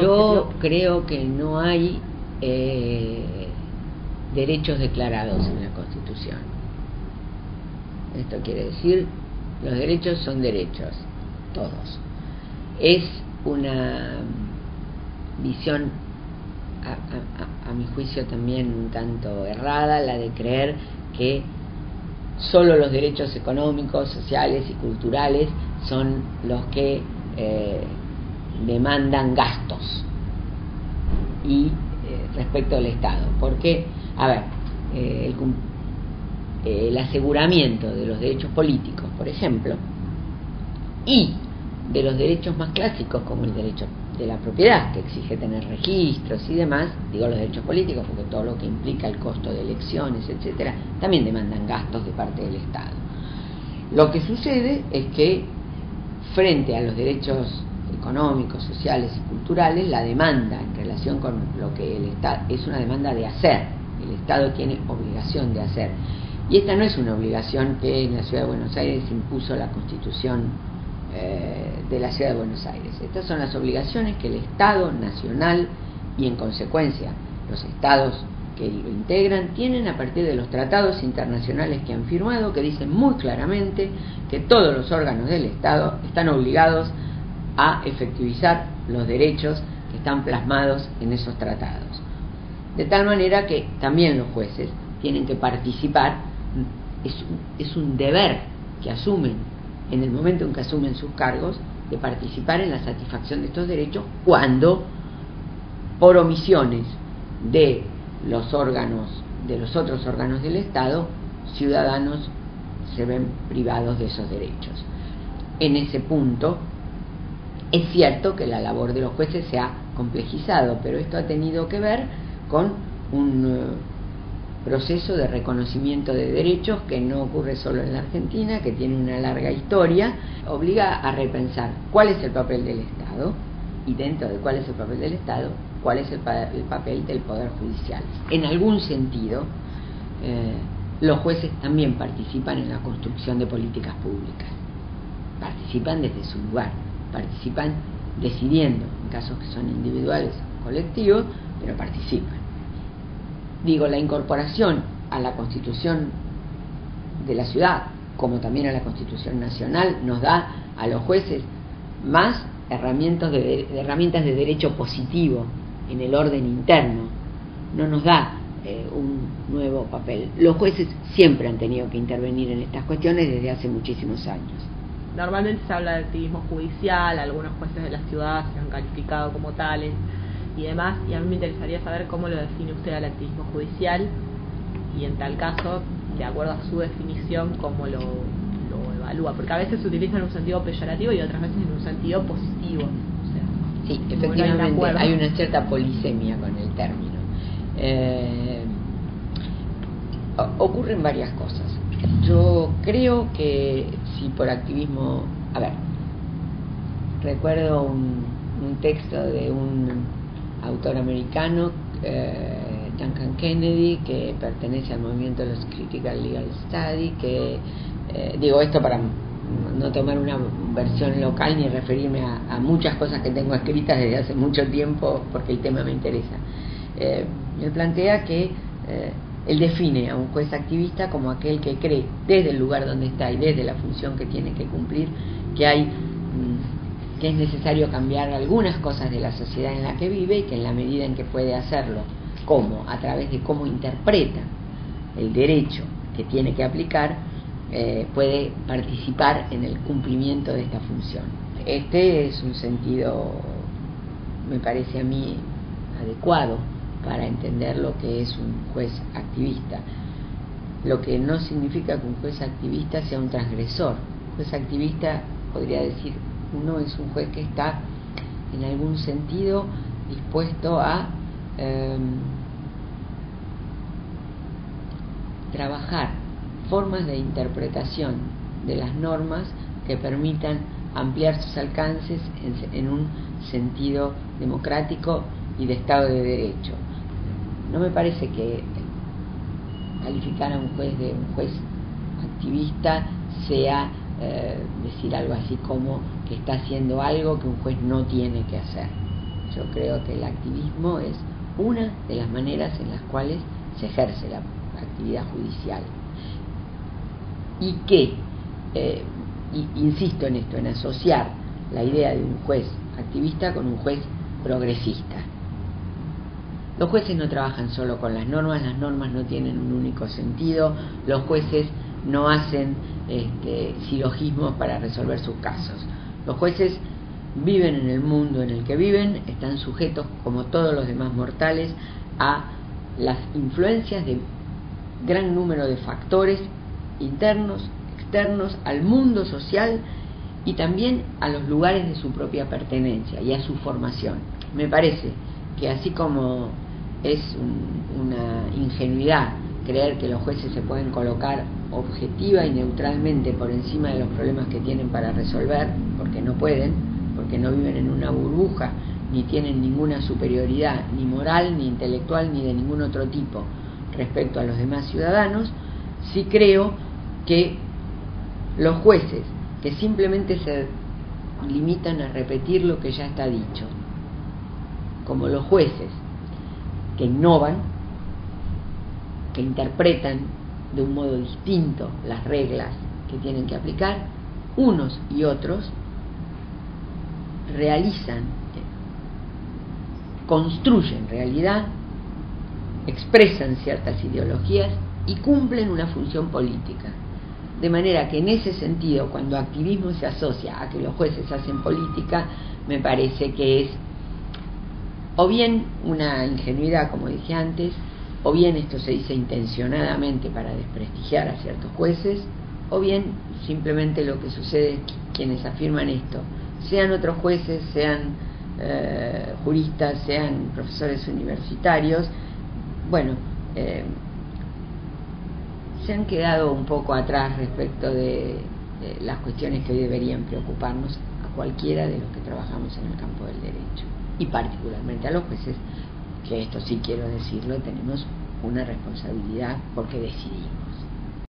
Yo creo que no hay derechos declarados en la Constitución. Esto quiere decir, los derechos son derechos, todos. Es una visión, a mi juicio también un tanto errada, la de creer que solo los derechos económicos, sociales y culturales son los que demandan gastos y respecto al Estado. Porque, a ver, el aseguramiento de los derechos políticos, por ejemplo, y de los derechos más clásicos como el derecho de la propiedad, que exige tener registros y demás, digo los derechos políticos porque todo lo que implica el costo de elecciones, etcétera, también demandan gastos de parte del Estado. Lo que sucede es que frente a los derechos económicos, sociales y culturales, la demanda en relación con lo que el Estado es una demanda de hacer, el Estado tiene obligación de hacer, y esta no es una obligación que en la Ciudad de Buenos Aires impuso la Constitución de la Ciudad de Buenos Aires. Estas son las obligaciones que el Estado nacional y en consecuencia los estados que lo integran tienen a partir de los tratados internacionales que han firmado, que dicen muy claramente que todos los órganos del Estado están obligados a efectivizar los derechos que están plasmados en esos tratados. De tal manera que también los jueces tienen que participar, es un deber que asumen en el momento en que asumen sus cargos, de participar en la satisfacción de estos derechos cuando, por omisiones de los otros órganos del Estado, ciudadanos se ven privados de esos derechos. En ese punto, es cierto que la labor de los jueces se ha complejizado, pero esto ha tenido que ver con un proceso de reconocimiento de derechos que no ocurre solo en la Argentina, que tiene una larga historia, obliga a repensar cuál es el papel del Estado y dentro de cuál es el papel del Estado, cuál es el papel del Poder Judicial. En algún sentido, los jueces también participan en la construcción de políticas públicas, participan desde su lugar, participan decidiendo, en casos que son individuales o colectivos, pero participan. Digo, la incorporación a la Constitución de la ciudad, como también a la Constitución nacional, nos da a los jueces más herramientas de derecho positivo en el orden interno, no nos da un nuevo papel. Los jueces siempre han tenido que intervenir en estas cuestiones desde hace muchísimos años. Normalmente se habla de activismo judicial, algunos jueces de la ciudad se han calificado como tales y demás, y a mí me interesaría saber cómo lo define usted al activismo judicial y en tal caso, de acuerdo a su definición, cómo lo evalúa, porque a veces se utiliza en un sentido peyorativo y otras veces en un sentido positivo. O sea, sí, efectivamente hay una cierta polisemia con el término. Ocurren varias cosas. Yo creo que si por activismo, a ver, recuerdo un texto de un autor americano, Duncan Kennedy, que pertenece al movimiento de los Critical Legal Study, que digo esto para no tomar una versión local ni referirme a muchas cosas que tengo escritas desde hace mucho tiempo porque el tema me interesa. Él plantea que él define a un juez activista como aquel que cree desde el lugar donde está y desde la función que tiene que cumplir que es necesario cambiar algunas cosas de la sociedad en la que vive y que en la medida en que puede hacerlo, ¿cómo? A través de cómo interpreta el derecho que tiene que aplicar, puede participar en el cumplimiento de esta función. Este es un sentido, me parece a mí, adecuado para entender lo que es un juez activista, lo que no significa que un juez activista sea un transgresor. Un juez activista, podría decir, no es un juez que está en algún sentido dispuesto a trabajar formas de interpretación de las normas que permitan ampliar sus alcances en un sentido democrático y de Estado de Derecho. No me parece que calificar a un juez activista sea decir algo así como que está haciendo algo que un juez no tiene que hacer. Yo creo que el activismo es una de las maneras en las cuales se ejerce la actividad judicial. Y que, insisto en esto, en asociar la idea de un juez activista con un juez progresista. Los jueces no trabajan solo con las normas no tienen un único sentido, los jueces no hacen silogismos para resolver sus casos. Los jueces viven en el mundo en el que viven, están sujetos, como todos los demás mortales, a las influencias de gran número de factores internos, externos, al mundo social y también a los lugares de su propia pertenencia y a su formación. Me parece que así como es una ingenuidad creer que los jueces se pueden colocar objetiva y neutralmente por encima de los problemas que tienen para resolver, porque no pueden, porque no viven en una burbuja, ni tienen ninguna superioridad, ni moral, ni intelectual, ni de ningún otro tipo respecto a los demás ciudadanos, sí creo que los jueces que simplemente se limitan a repetir lo que ya está dicho, como los jueces que innovan, que interpretan de un modo distinto las reglas que tienen que aplicar, unos y otros realizan, construyen realidad, expresan ciertas ideologías y cumplen una función política. De manera que en ese sentido, cuando activismo se asocia a que los jueces hacen política, me parece que es o bien una ingenuidad, como dije antes, o bien esto se dice intencionadamente para desprestigiar a ciertos jueces, o bien simplemente lo que sucede, quienes afirman esto, sean otros jueces, sean juristas, sean profesores universitarios, se han quedado un poco atrás respecto de las cuestiones que hoy deberían preocuparnos a cualquiera de los que trabajamos en el campo del derecho, y particularmente a los jueces, que esto sí quiero decirlo, tenemos una responsabilidad porque decidimos.